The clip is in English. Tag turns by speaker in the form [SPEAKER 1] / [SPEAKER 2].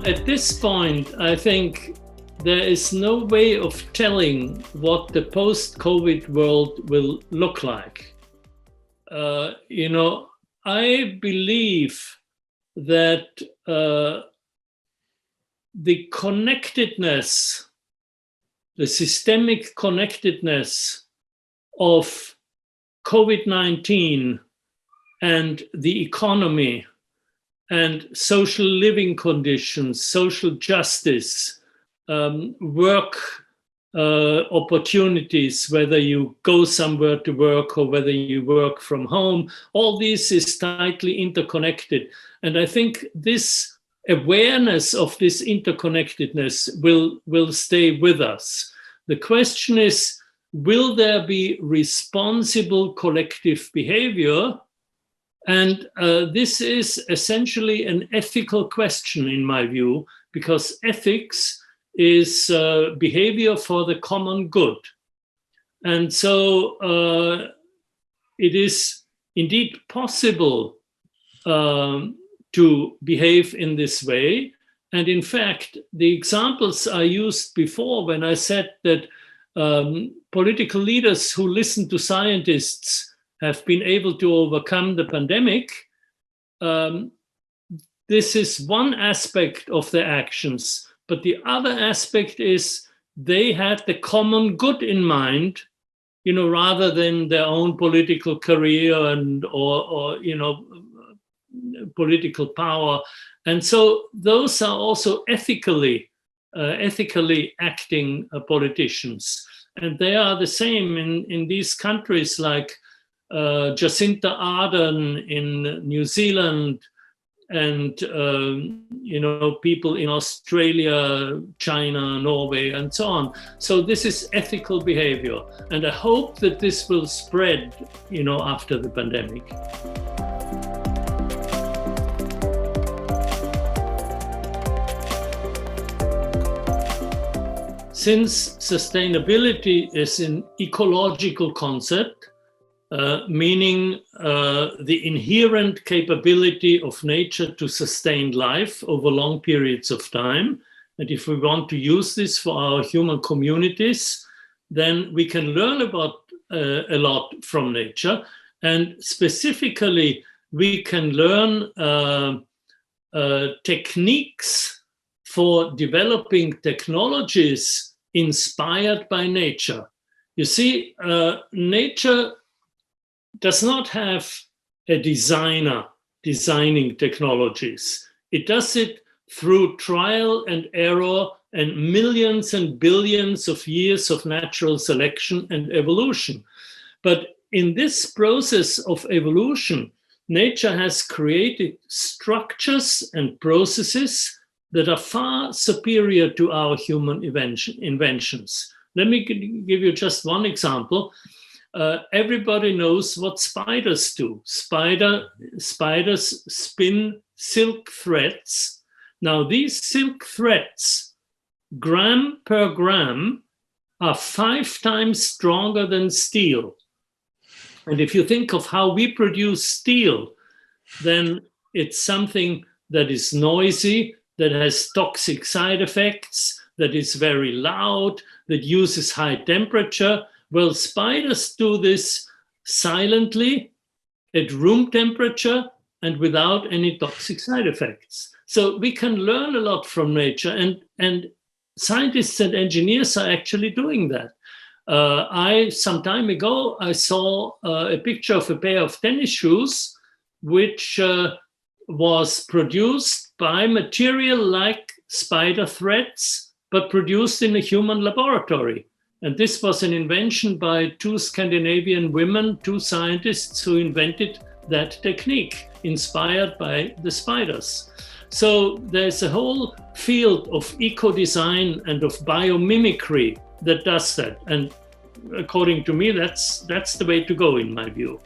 [SPEAKER 1] At this point, I think there is no way of telling what the post-COVID world will look like. I believe that the connectedness, the systemic connectedness of COVID-19 and the economy and social living conditions, social justice, work opportunities, whether you go somewhere to work or whether you work from home, all this is tightly interconnected. And I think this awareness of this interconnectedness will stay with us. The question is, will there be responsible collective behavior? And this is essentially an ethical question, in my view, because ethics is behavior for the common good. And so it is indeed possible to behave in this way. And in fact, the examples I used before when I said that political leaders who listen to scientists have been able to overcome the pandemic, this is one aspect of their actions. But the other aspect is they had the common good in mind, rather than their own political career or political power. And so those are also ethically acting politicians. And they are the same in these countries like Jacinta Ardern in New Zealand, and people in Australia, China, Norway, and so on. So this is ethical behavior, and I hope that this will spread, after the pandemic. Since sustainability is an ecological concept, meaning the inherent capability of nature to sustain life over long periods of time. And if we want to use this for our human communities, then we can learn about a lot from nature. And specifically, we can learn techniques for developing technologies inspired by nature. You see, nature does not have a designer designing technologies. It does it through trial and error and millions and billions of years of natural selection and evolution. But in this process of evolution, nature has created structures and processes that are far superior to our human inventions. Let me give you just one example. Everybody knows what spiders do. Spiders spin silk threads. Now, these silk threads, gram per gram, are 5 times stronger than steel. And if you think of how we produce steel, then it's something that is noisy, that has toxic side effects, that is very loud, that uses high temperature. Well, spiders do this silently at room temperature and without any toxic side effects. So we can learn a lot from nature, and scientists and engineers are actually doing that. Some time ago, I saw a picture of a pair of tennis shoes, which was produced by material like spider threads, but produced in a human laboratory. And this was an invention by 2 Scandinavian women, 2 scientists who invented that technique, inspired by the spiders. So there's a whole field of eco-design and of biomimicry that does that. And according to me, that's the way to go, in my view.